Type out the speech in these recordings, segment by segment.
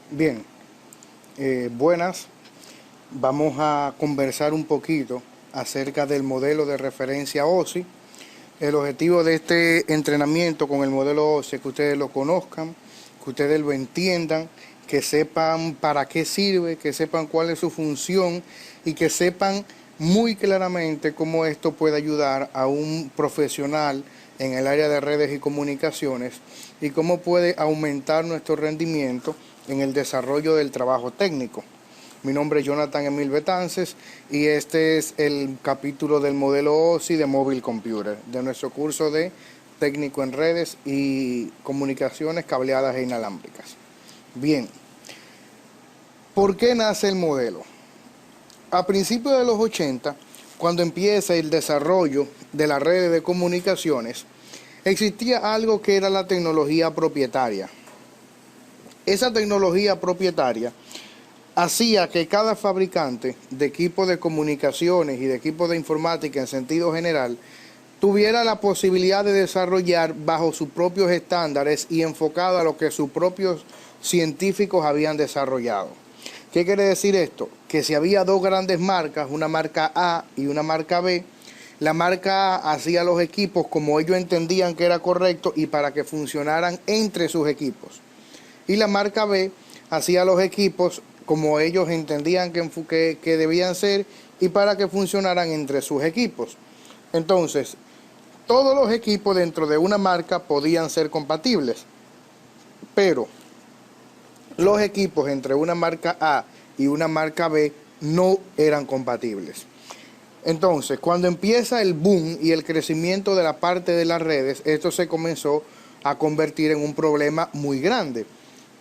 Bien, buenas. Vamos a conversar un poquito acerca del modelo de referencia OSI. El objetivo de este entrenamiento con el modelo OSI es que ustedes lo conozcan, que ustedes lo entiendan, que sepan para qué sirve, que sepan cuál es su función y que sepan muy claramente cómo esto puede ayudar a un profesional en el área de redes y comunicaciones y cómo puede aumentar nuestro rendimiento en el desarrollo del trabajo técnico. Mi nombre es Jonathan Emil Betances y este es el capítulo del modelo OSI de Mobile Computer, de nuestro curso de técnico en redes y comunicaciones cableadas e inalámbricas. Bien, ¿por qué nace el modelo? A principios de los 80, cuando empieza el desarrollo de las redes de comunicaciones, existía algo que era la tecnología propietaria. Esa tecnología propietaria hacía que cada fabricante de equipos de comunicaciones y de equipos de informática en sentido general tuviera la posibilidad de desarrollar bajo sus propios estándares y enfocado a lo que sus propios científicos habían desarrollado. ¿Qué quiere decir esto? Que si había dos grandes marcas, una marca A y una marca B, la marca A hacía los equipos como ellos entendían que era correcto y para que funcionaran entre sus equipos. Y la marca B hacía los equipos como ellos entendían que debían ser y para que funcionaran entre sus equipos. Entonces, todos los equipos dentro de una marca podían ser compatibles, pero los equipos entre una marca A y una marca B no eran compatibles. Entonces, cuando empieza el boom y el crecimiento de la parte de las redes, esto se comenzó a convertir en un problema muy grande,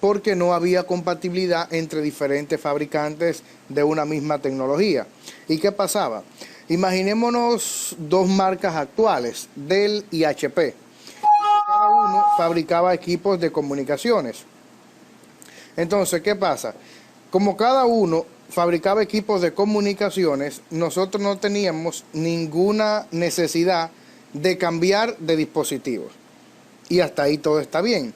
porque no había compatibilidad entre diferentes fabricantes de una misma tecnología. ¿Y qué pasaba? Imaginémonos dos marcas actuales, Dell y HP. Cada uno fabricaba equipos de comunicaciones. Entonces, ¿qué pasa? Como cada uno fabricaba equipos de comunicaciones, nosotros no teníamos ninguna necesidad de cambiar de dispositivos. Y hasta ahí todo está bien.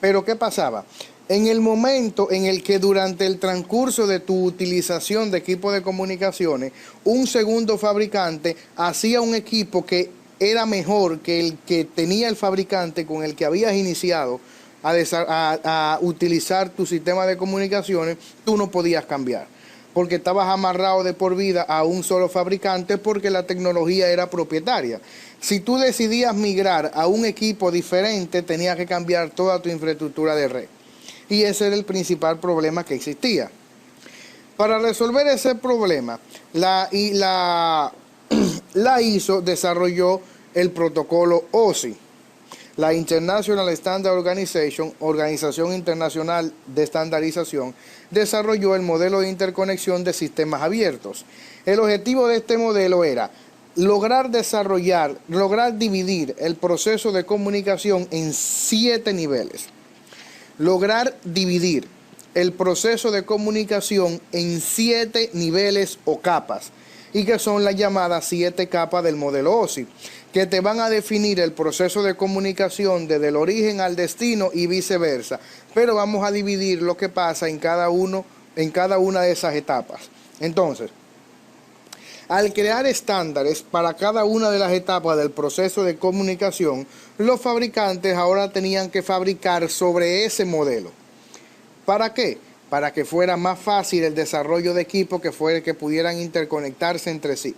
Pero ¿qué pasaba? En el momento en el que durante el transcurso de tu utilización de equipos de comunicaciones, un segundo fabricante hacía un equipo que era mejor que el que tenía el fabricante con el que habías iniciado a utilizar tu sistema de comunicaciones, tú no podías cambiar, porque estabas amarrado de por vida a un solo fabricante porque la tecnología era propietaria. Si tú decidías migrar a un equipo diferente, tenías que cambiar toda tu infraestructura de red. Y ese era el principal problema que existía. Para resolver ese problema, la ISO desarrolló el protocolo OSI. La International Standard Organization, Organización Internacional de Estandarización, desarrolló el modelo de interconexión de sistemas abiertos. El objetivo de este modelo era lograr dividir el proceso de comunicación en 7 niveles. Lograr dividir el proceso de comunicación en 7 niveles o capas, y que son las llamadas 7 capas del modelo OSI, que te van a definir el proceso de comunicación desde el origen al destino y viceversa. Pero vamos a dividir lo que pasa en cada una de esas etapas. Entonces, al crear estándares para cada una de las etapas del proceso de comunicación, los fabricantes ahora tenían que fabricar sobre ese modelo. ¿Para qué? Para que fuera más fácil el desarrollo de equipos que pudieran interconectarse entre sí.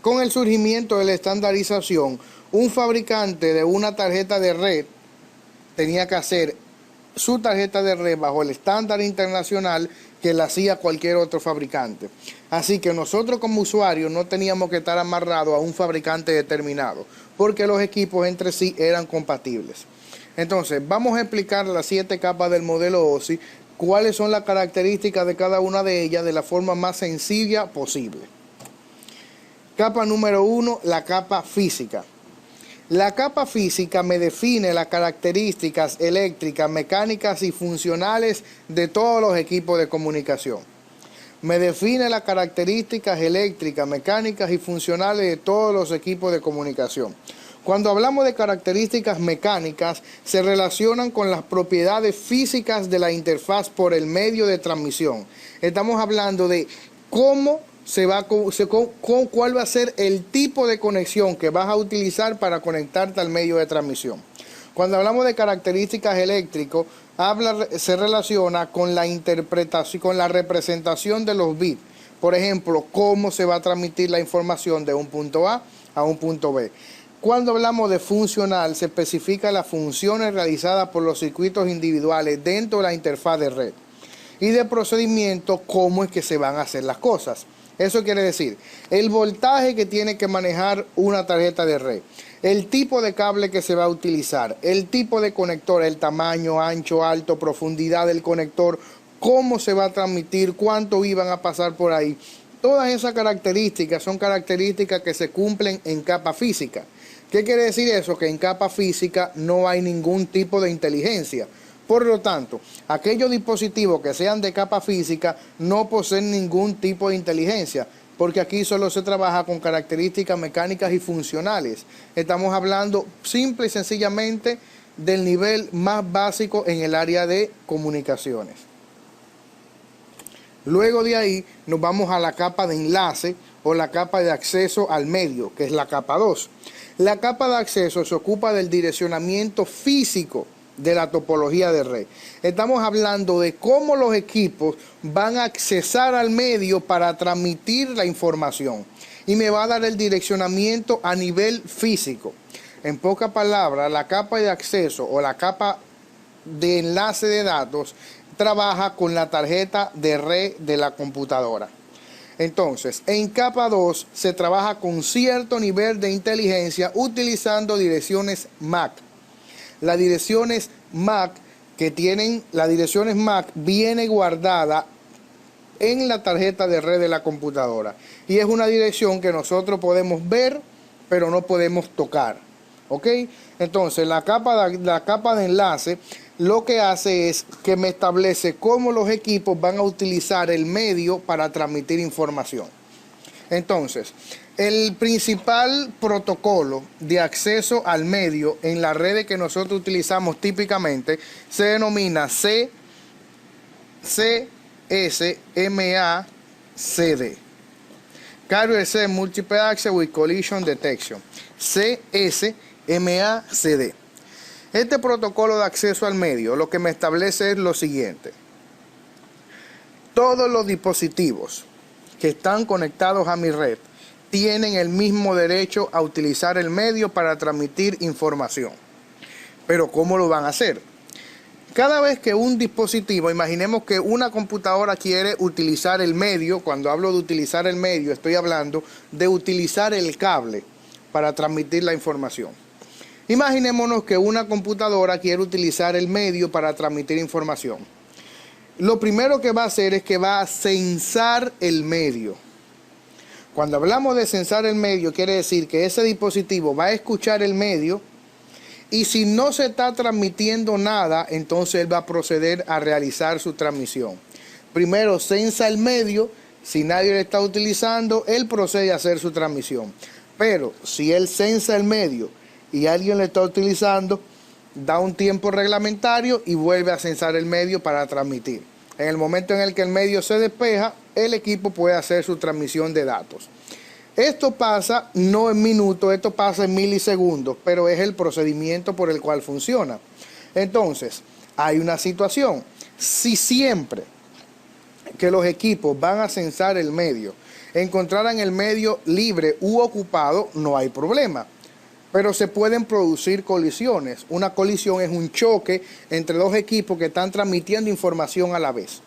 Con el surgimiento de la estandarización, un fabricante de una tarjeta de red tenía que hacer su tarjeta de red bajo el estándar internacional que la hacía cualquier otro fabricante. Así que nosotros como usuarios no teníamos que estar amarrados a un fabricante determinado, porque los equipos entre sí eran compatibles. Entonces, vamos a explicar las 7 capas del modelo OSI, cuáles son las características de cada una de ellas de la forma más sencilla posible. Capa número 1, la capa física. La capa física me define las características eléctricas, mecánicas y funcionales de todos los equipos de comunicación. Me define las características eléctricas, mecánicas y funcionales de todos los equipos de comunicación. Cuando hablamos de características mecánicas, se relacionan con las propiedades físicas de la interfaz por el medio de transmisión. Estamos hablando de cómo cuál va a ser el tipo de conexión que vas a utilizar para conectarte al medio de transmisión. Cuando hablamos de características eléctricas, se relaciona con la interpretación, con la representación de los bits. Por ejemplo, cómo se va a transmitir la información de un punto A a un punto B. Cuando hablamos de funcional, se especifica las funciones realizadas por los circuitos individuales dentro de la interfaz de red. Y de procedimiento, cómo es que se van a hacer las cosas. Eso quiere decir, el voltaje que tiene que manejar una tarjeta de red, el tipo de cable que se va a utilizar, el tipo de conector, el tamaño, ancho, alto, profundidad del conector, cómo se va a transmitir, cuánto iban a pasar por ahí. Todas esas características son características que se cumplen en capa física. ¿Qué quiere decir eso? Que en capa física no hay ningún tipo de inteligencia. Por lo tanto, aquellos dispositivos que sean de capa física no poseen ningún tipo de inteligencia, porque aquí solo se trabaja con características mecánicas y funcionales. Estamos hablando simple y sencillamente del nivel más básico en el área de comunicaciones. Luego de ahí nos vamos a la capa de enlace o la capa de acceso al medio, que es la capa 2. La capa de acceso se ocupa del direccionamiento físico de la topología de red. Estamos hablando de cómo los equipos van a accesar al medio para transmitir la información y me va a dar el direccionamiento a nivel físico. En pocas palabras, la capa de acceso o la capa de enlace de datos trabaja con la tarjeta de red de la computadora. Entonces, en capa 2 se trabaja con cierto nivel de inteligencia utilizando direcciones MAC. Las direcciones MAC viene guardada en la tarjeta de red de la computadora y es una dirección que nosotros podemos ver pero no podemos tocar, ¿ok? Entonces la capa de enlace lo que hace es que me establece cómo los equipos van a utilizar el medio para transmitir información. Entonces, el principal protocolo de acceso al medio en las redes que nosotros utilizamos típicamente se denomina CSMACD. Carrier Set Multiple Access with Collision Detection. CSMACD. Este protocolo de acceso al medio lo que me establece es lo siguiente. Todos los dispositivos que están conectados a mi red tienen el mismo derecho a utilizar el medio para transmitir información. Pero ¿cómo lo van a hacer? Cada vez que un dispositivo, imaginemos que una computadora quiere utilizar el medio, cuando hablo de utilizar el medio, estoy hablando de utilizar el cable para transmitir la información. Imaginémonos que una computadora quiere utilizar el medio para transmitir información. Lo primero que va a hacer es que va a censar el medio. Cuando hablamos de censar el medio, quiere decir que ese dispositivo va a escuchar el medio y si no se está transmitiendo nada, entonces él va a proceder a realizar su transmisión. Primero censa el medio, si nadie lo está utilizando, él procede a hacer su transmisión. Pero si él censa el medio y alguien lo está utilizando, da un tiempo reglamentario y vuelve a censar el medio para transmitir. En el momento en el que el medio se despeja, el equipo puede hacer su transmisión de datos. Esto pasa no en minutos, esto pasa en milisegundos, pero es el procedimiento por el cual funciona. Entonces, hay una situación. Si siempre que los equipos van a censar el medio, encontraran el medio libre u ocupado, no hay problema. Pero se pueden producir colisiones. Una colisión es un choque entre dos equipos que están transmitiendo información a la vez.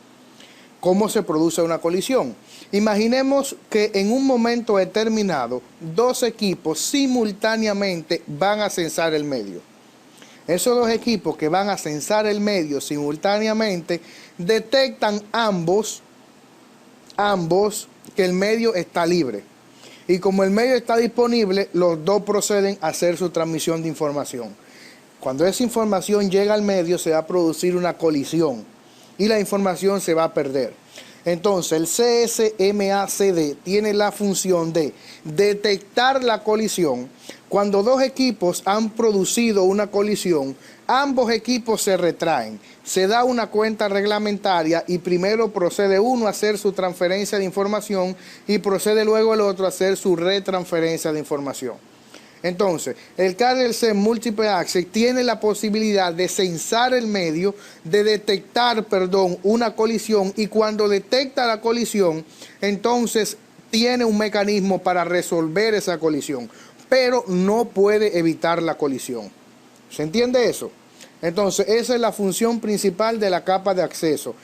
¿Cómo se produce una colisión? Imaginemos que en un momento determinado, dos equipos simultáneamente van a censar el medio. Esos dos equipos que van a censar el medio simultáneamente detectan ambos que el medio está libre. Y como el medio está disponible, los dos proceden a hacer su transmisión de información. Cuando esa información llega al medio, se va a producir una colisión y la información se va a perder. Entonces, el CSMACD tiene la función de detectar la colisión Cuando dos equipos han producido una colisión, ambos equipos se retraen, se da una cuenta reglamentaria y primero procede uno a hacer su transferencia de información y procede luego el otro a hacer su retransferencia de información. Entonces, el Carrier Set Multiple Access tiene la posibilidad de censar el medio, de detectar, una colisión, y cuando detecta la colisión, entonces tiene un mecanismo para resolver esa colisión, pero no puede evitar la colisión. ¿Se entiende eso? Entonces, esa es la función principal de la capa de acceso.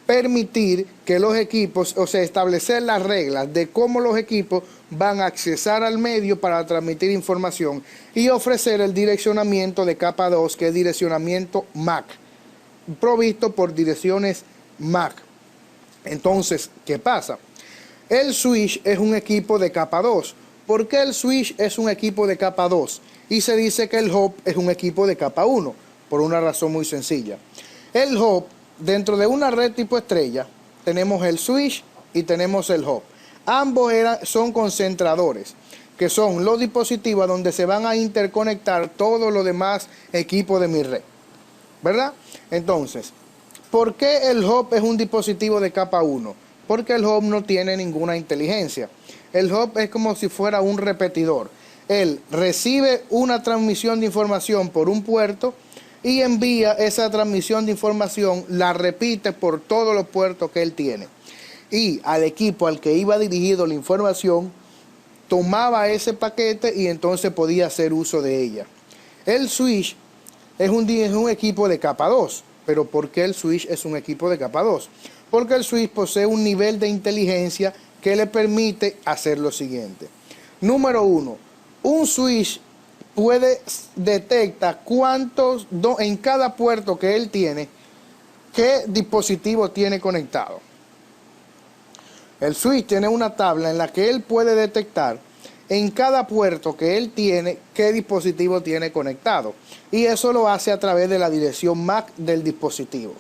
Permitir que los equipos, o sea, establecer las reglas de cómo los equipos van a accesar al medio para transmitir información y ofrecer el direccionamiento de capa 2, que es direccionamiento MAC, provisto por direcciones MAC. Entonces, ¿qué pasa? El switch es un equipo de capa 2. ¿Por qué el switch es un equipo de capa 2? Y se dice que el hub es un equipo de capa 1, por una razón muy sencilla. El hub, dentro de una red tipo estrella, tenemos el switch y tenemos el hub. Ambos son concentradores, que son los dispositivos donde se van a interconectar todos los demás equipos de mi red, ¿verdad? Entonces, ¿por qué el hub es un dispositivo de capa 1? Porque el hub no tiene ninguna inteligencia. El hub es como si fuera un repetidor. Él recibe una transmisión de información por un puerto y envía esa transmisión de información, la repite por todos los puertos que él tiene. Y al equipo al que iba dirigido la información, tomaba ese paquete y entonces podía hacer uso de ella. El switch es un equipo de capa 2. ¿Pero por qué el switch es un equipo de capa 2? Porque el switch posee un nivel de inteligencia que le permite hacer lo siguiente. Número 1, un switch detecta en cada puerto que él tiene, qué dispositivo tiene conectado. El switch tiene una tabla en la que él puede detectar en cada puerto que él tiene qué dispositivo tiene conectado. Y eso lo hace a través de la dirección MAC del dispositivo,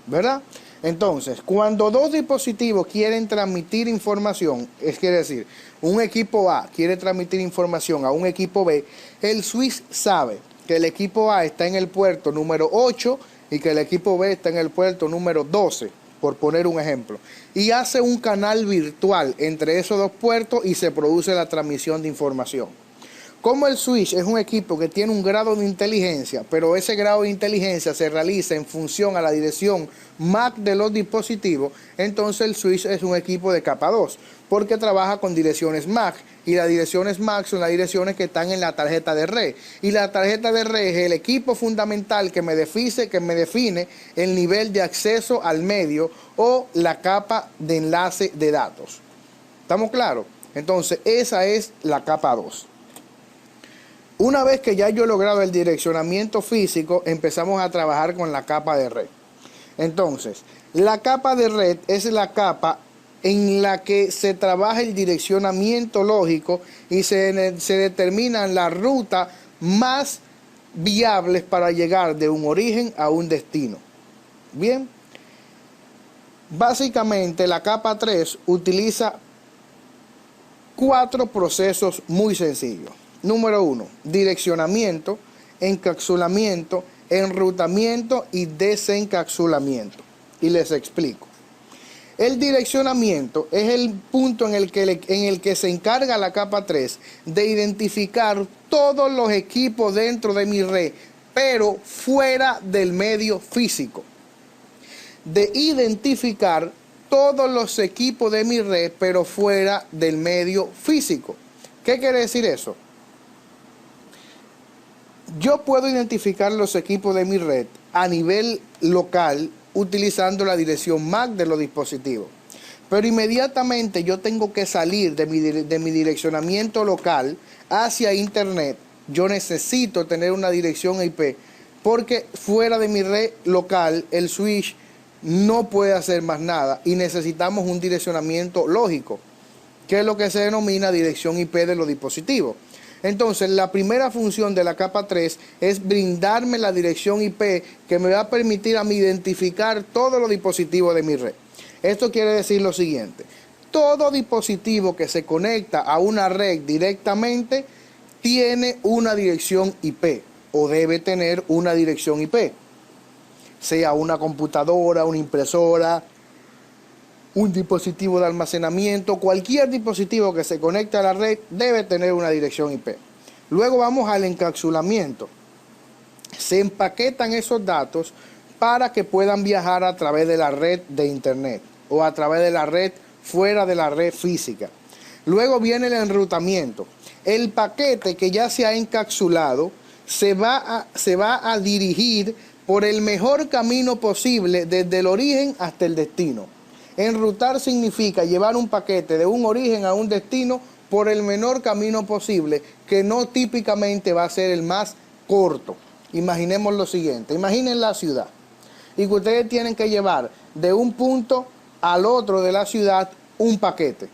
¿verdad? Entonces, cuando dos dispositivos quieren transmitir información, quiere decir, un equipo A quiere transmitir información a un equipo B, el switch sabe que el equipo A está en el puerto número 8 y que el equipo B está en el puerto número 12, por poner un ejemplo. Y hace un canal virtual entre esos dos puertos y se produce la transmisión de información. Como el switch es un equipo que tiene un grado de inteligencia, pero ese grado de inteligencia se realiza en función a la dirección MAC de los dispositivos, entonces el switch es un equipo de capa 2, porque trabaja con direcciones MAC, y las direcciones MAC son las direcciones que están en la tarjeta de red, y la tarjeta de red es el equipo fundamental que me define el nivel de acceso al medio o la capa de enlace de datos. ¿Estamos claros? Entonces esa es la capa 2. Una vez que ya yo he logrado el direccionamiento físico, empezamos a trabajar con la capa de red. Entonces, la capa de red es la capa en la que se trabaja el direccionamiento lógico y se determinan las rutas más viables para llegar de un origen a un destino. Bien, básicamente la capa 3 utiliza 4 procesos muy sencillos. Número 1, direccionamiento, encapsulamiento, enrutamiento y desencapsulamiento. Y les explico. El direccionamiento es el punto en el que se encarga la capa 3 de identificar todos los equipos dentro de mi red, pero fuera del medio físico. De identificar todos los equipos de mi red, pero fuera del medio físico. ¿Qué quiere decir eso? Yo puedo identificar los equipos de mi red a nivel local utilizando la dirección MAC de los dispositivos. Pero inmediatamente yo tengo que salir de mi direccionamiento local hacia Internet. Yo necesito tener una dirección IP porque fuera de mi red local el switch no puede hacer más nada y necesitamos un direccionamiento lógico, que es lo que se denomina dirección IP de los dispositivos. Entonces, la primera función de la capa 3 es brindarme la dirección IP que me va a permitir a mí identificar todos los dispositivos de mi red. Esto quiere decir lo siguiente: todo dispositivo que se conecta a una red directamente tiene una dirección IP o debe tener una dirección IP, sea una computadora, una impresora, un dispositivo de almacenamiento, cualquier dispositivo que se conecte a la red debe tener una dirección IP. Luego vamos al encapsulamiento. Se empaquetan esos datos para que puedan viajar a través de la red de internet o a través de la red fuera de la red física. Luego viene el enrutamiento. El paquete que ya se ha encapsulado se va a dirigir por el mejor camino posible desde el origen hasta el destino. Enrutar significa llevar un paquete de un origen a un destino por el menor camino posible, que no típicamente va a ser el más corto. Imaginemos lo siguiente, imaginen la ciudad y que ustedes tienen que llevar de un punto al otro de la ciudad un paquete,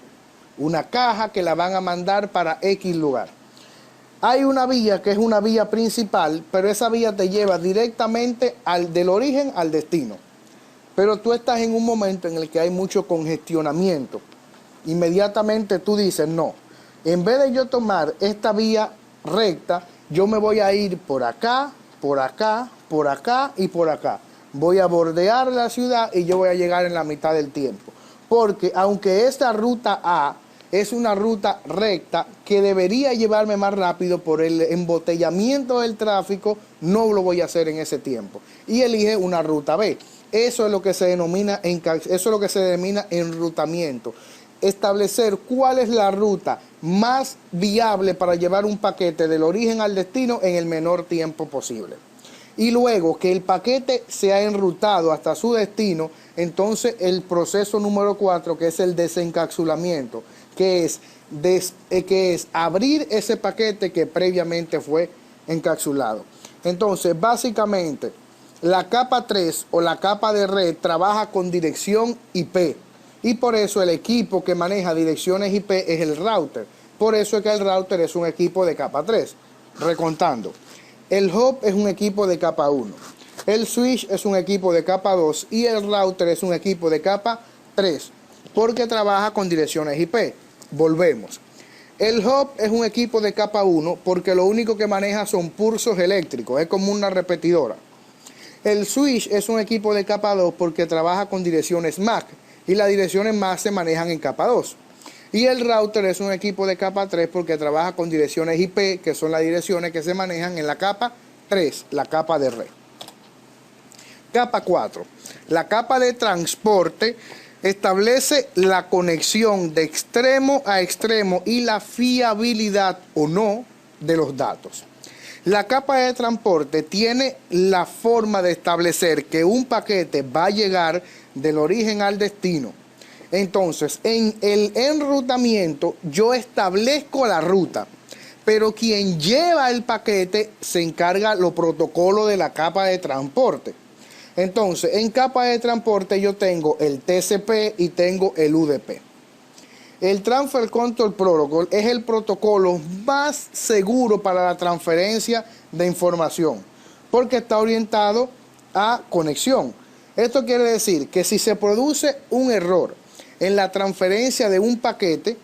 una caja que la van a mandar para X lugar. Hay una vía que es una vía principal, pero esa vía te lleva directamente del origen al destino. Pero tú estás en un momento en el que hay mucho congestionamiento. Inmediatamente tú dices, no, en vez de yo tomar esta vía recta, yo me voy a ir por acá, por acá, por acá y por acá. Voy a bordear la ciudad y yo voy a llegar en la mitad del tiempo. Porque aunque esta ruta A es una ruta recta que debería llevarme más rápido por el embotellamiento del tráfico, no lo voy a hacer en ese tiempo. Y elige una ruta B. Eso es lo que se denomina enrutamiento. Establecer cuál es la ruta más viable para llevar un paquete del origen al destino en el menor tiempo posible. Y luego que el paquete se ha enrutado hasta su destino, entonces el proceso número 4, que es el desencapsulamiento, que es abrir ese paquete que previamente fue encapsulado. Entonces, básicamente, la capa 3 o la capa de red trabaja con dirección IP. Y por eso el equipo que maneja direcciones IP es el router. Por eso es que el router es un equipo de capa 3. Recontando, el hub es un equipo de capa 1. El switch es un equipo de capa 2 y el router es un equipo de capa 3. Porque trabaja con direcciones IP. Volvemos. El hub es un equipo de capa 1 porque lo único que maneja son pulsos eléctricos. Es como una repetidora. El switch es un equipo de capa 2 porque trabaja con direcciones MAC y las direcciones MAC se manejan en capa 2. Y el router es un equipo de capa 3 porque trabaja con direcciones IP, que son las direcciones que se manejan en la capa 3, la capa de red. Capa 4. La capa de transporte establece la conexión de extremo a extremo y la fiabilidad o no de los datos. La capa de transporte tiene la forma de establecer que un paquete va a llegar del origen al destino. Entonces, en el enrutamiento yo establezco la ruta, pero quien lleva el paquete se encarga los protocolos de la capa de transporte. Entonces, en capa de transporte yo tengo el TCP y tengo el UDP. El Transfer Control Protocol es el protocolo más seguro para la transferencia de información, porque está orientado a conexión. Esto quiere decir que si se produce un error en la transferencia de un paquete,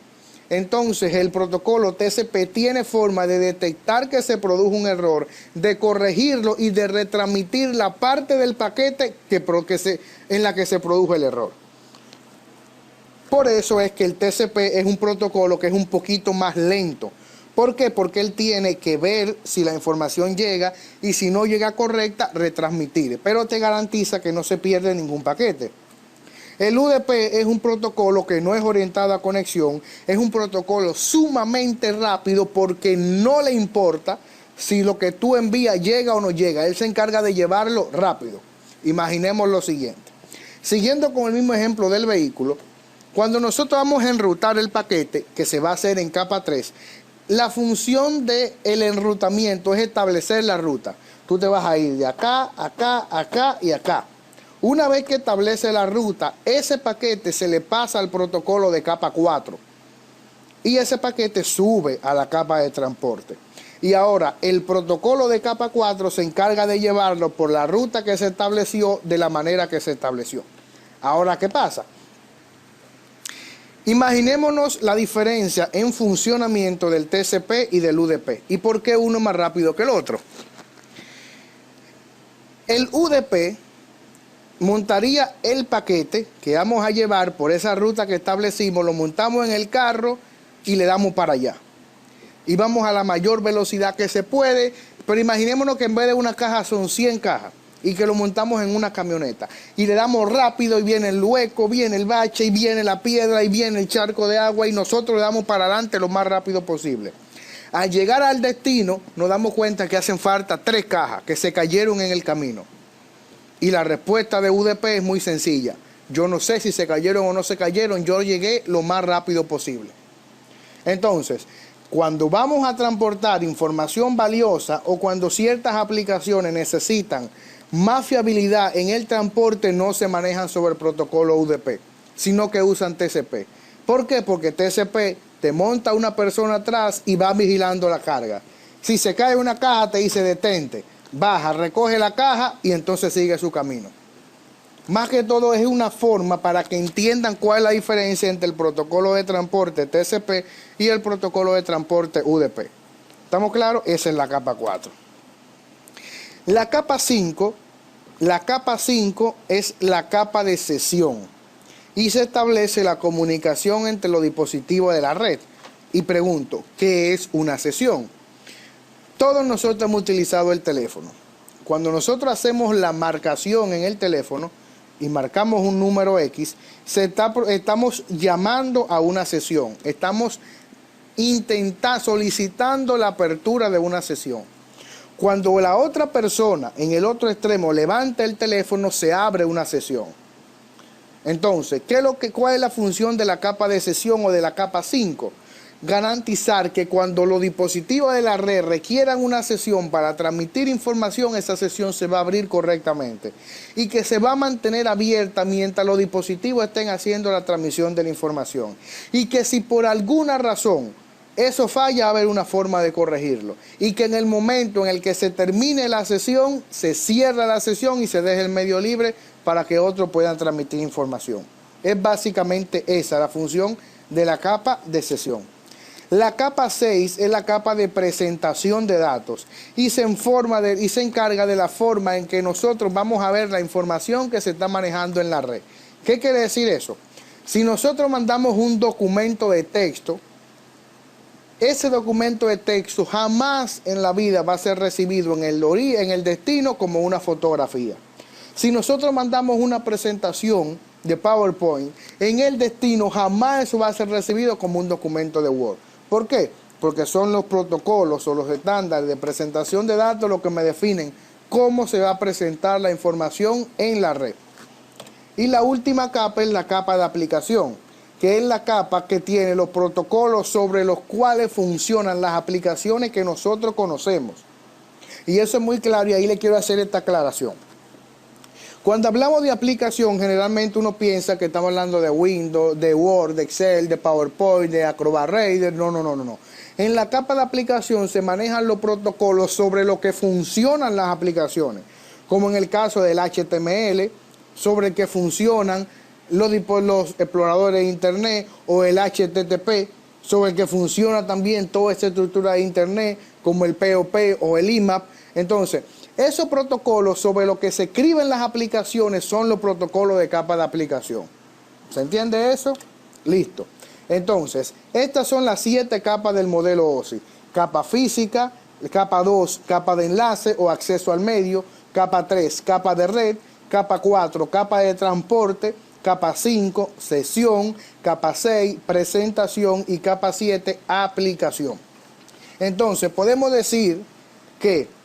entonces el protocolo TCP tiene forma de detectar que se produjo un error, de corregirlo y de retransmitir la parte del paquete en la que se produjo el error. Por eso es que el TCP es un protocolo que es un poquito más lento. ¿Por qué? Porque él tiene que ver si la información llega y si no llega correcta, retransmitir. Pero te garantiza que no se pierde ningún paquete. El UDP es un protocolo que no es orientado a conexión, es un protocolo sumamente rápido porque no le importa si lo que tú envías llega o no llega. Él se encarga de llevarlo rápido. Imaginemos lo siguiente. Siguiendo con el mismo ejemplo del vehículo, cuando nosotros vamos a enrutar el paquete, que se va a hacer en capa 3, la función del enrutamiento es establecer la ruta. Tú te vas a ir de acá, acá, acá y acá. Una vez que establece la ruta, ese paquete se le pasa al protocolo de capa 4. Y ese paquete sube a la capa de transporte. Y ahora el protocolo de capa 4 se encarga de llevarlo por la ruta que se estableció de la manera que se estableció. Ahora, ¿qué pasa? Imaginémonos la diferencia en funcionamiento del TCP y del UDP. ¿Y por qué uno es más rápido que el otro? El UDP montaría el paquete que vamos a llevar por esa ruta que establecimos, lo montamos en el carro y le damos para allá. Y vamos a la mayor velocidad que se puede, pero imaginémonos que en vez de una caja son 100 cajas y que lo montamos en una camioneta. Y le damos rápido y viene el hueco, viene el bache y viene la piedra y viene el charco de agua y nosotros le damos para adelante lo más rápido posible. Al llegar al destino nos damos cuenta que hacen falta 3 cajas que se cayeron en el camino. Y la respuesta de UDP es muy sencilla. Yo no sé si se cayeron o no se cayeron, yo llegué lo más rápido posible. Entonces, cuando vamos a transportar información valiosa o cuando ciertas aplicaciones necesitan más fiabilidad en el transporte, no se manejan sobre el protocolo UDP, sino que usan TCP. ¿Por qué? Porque TCP te monta una persona atrás y va vigilando la carga. Si se cae una caja te dice detente, baja, recoge la caja y entonces sigue su camino. Más que todo es una forma para que entiendan cuál es la diferencia entre el protocolo de transporte TCP y el protocolo de transporte UDP. ¿Estamos claros? Esa es la capa 4. La capa 5 es la capa de sesión y se establece la comunicación entre los dispositivos de la red. Y pregunto, ¿qué es una sesión? Todos nosotros hemos utilizado el teléfono. Cuando nosotros hacemos la marcación en el teléfono y marcamos un número X, estamos llamando a una sesión. Estamos solicitando la apertura de una sesión. Cuando la otra persona en el otro extremo levanta el teléfono, se abre una sesión. Entonces, ¿cuál es la función de la capa de sesión o de la capa 5? Garantizar que cuando los dispositivos de la red requieran una sesión para transmitir información, esa sesión se va a abrir correctamente y que se va a mantener abierta mientras los dispositivos estén haciendo la transmisión de la información. Y que si por alguna razón eso falla, va a haber una forma de corregirlo. Y que en el momento en el que se termine la sesión, se cierra la sesión y se deje el medio libre para que otros puedan transmitir información. Es básicamente esa la función de la capa de sesión. La capa 6 es la capa de presentación de datos y se encarga de la forma en que nosotros vamos a ver la información que se está manejando en la red. ¿Qué quiere decir eso? Si nosotros mandamos un documento de texto, ese documento de texto jamás en la vida va a ser recibido en el destino como una fotografía. Si nosotros mandamos una presentación de PowerPoint, en el destino jamás eso va a ser recibido como un documento de Word. ¿Por qué? Porque son los protocolos o los estándares de presentación de datos los que me definen cómo se va a presentar la información en la red. Y la última capa es la capa de aplicación, que es la capa que tiene los protocolos sobre los cuales funcionan las aplicaciones que nosotros conocemos. Y eso es muy claro y ahí le quiero hacer esta aclaración. Cuando hablamos de aplicación, generalmente uno piensa que estamos hablando de Windows, de Word, de Excel, de PowerPoint, de Acrobat Reader. No. En la capa de aplicación se manejan los protocolos sobre lo que funcionan las aplicaciones, como en el caso del HTML, sobre el que funcionan los exploradores de Internet, o el HTTP, sobre el que funciona también toda esta estructura de Internet, como el POP o el IMAP. Entonces, esos protocolos sobre lo que se escriben las aplicaciones son los protocolos de capa de aplicación. ¿Se entiende eso? Listo. Entonces, estas son las 7 capas del modelo OSI. Capa física, capa 2, capa de enlace o acceso al medio, capa 3, capa de red, capa 4, capa de transporte, capa 5, sesión, capa 6, presentación y capa 7, aplicación. Entonces, podemos decir que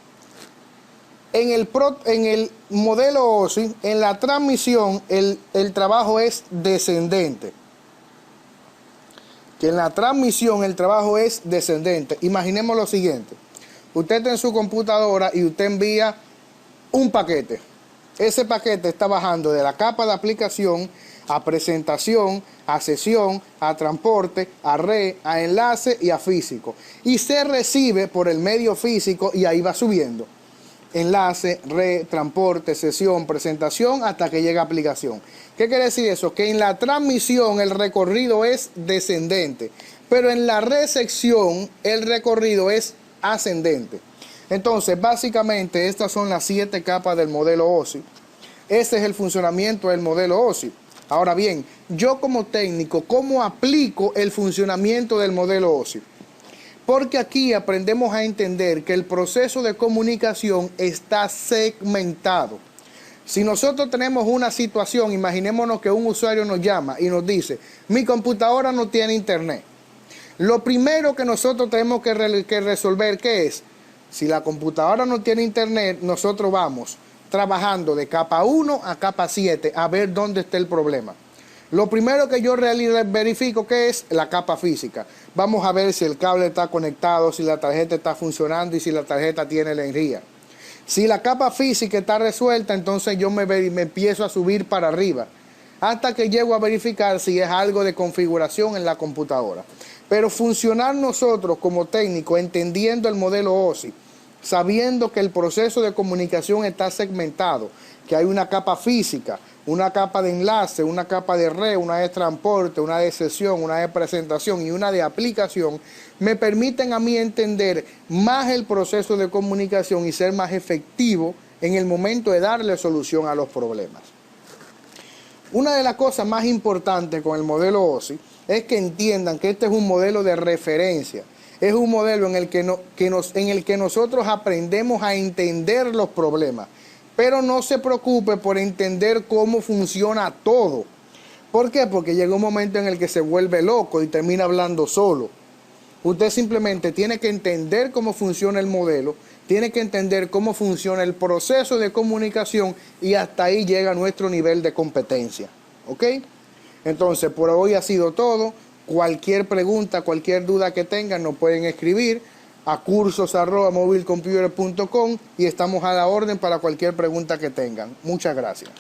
en el modelo OSI, en la transmisión, el trabajo es descendente. Que en la transmisión el trabajo es descendente. Imaginemos lo siguiente. Usted está en su computadora y usted envía un paquete. Ese paquete está bajando de la capa de aplicación a presentación, a sesión, a transporte, a red, a enlace y a físico. Y se recibe por el medio físico y ahí va subiendo. enlace, red, transporte, sesión, presentación, hasta que llega aplicación. ¿Qué quiere decir eso? Que en la transmisión el recorrido es descendente, pero en la recepción el recorrido es ascendente. Entonces, básicamente, estas son las 7 capas del modelo OSI. Ese es el funcionamiento del modelo OSI. Ahora bien, yo como técnico, ¿cómo aplico el funcionamiento del modelo OSI? Porque aquí aprendemos a entender que el proceso de comunicación está segmentado. Si nosotros tenemos una situación, imaginémonos que un usuario nos llama y nos dice, mi computadora no tiene internet. Lo primero que nosotros tenemos que resolver, ¿qué es? Si la computadora no tiene internet, nosotros vamos trabajando de capa 1 a capa 7 a ver dónde está el problema. Lo primero que yo verifico que es la capa física. Vamos a ver si el cable está conectado, si la tarjeta está funcionando y si la tarjeta tiene energía. Si la capa física está resuelta, entonces yo me empiezo a subir para arriba hasta que llego a verificar si es algo de configuración en la computadora. Pero funcionar nosotros como técnicos entendiendo el modelo OSI, sabiendo que el proceso de comunicación está segmentado, que hay una capa física, una capa de enlace, una capa de red, una de transporte, una de sesión, una de presentación y una de aplicación, me permiten a mí entender más el proceso de comunicación y ser más efectivo en el momento de darle solución a los problemas. Una de las cosas más importantes con el modelo OSI es que entiendan que este es un modelo de referencia. Es un modelo en el que nosotros aprendemos a entender los problemas. Pero no se preocupe por entender cómo funciona todo. ¿Por qué? Porque llega un momento en el que se vuelve loco y termina hablando solo. Usted simplemente tiene que entender cómo funciona el modelo, tiene que entender cómo funciona el proceso de comunicación y hasta ahí llega nuestro nivel de competencia. ¿Ok? Entonces, por hoy ha sido todo. Cualquier pregunta, cualquier duda que tengan, nos pueden escribir a cursos@mobilecomputer.com y estamos a la orden para cualquier pregunta que tengan. Muchas gracias.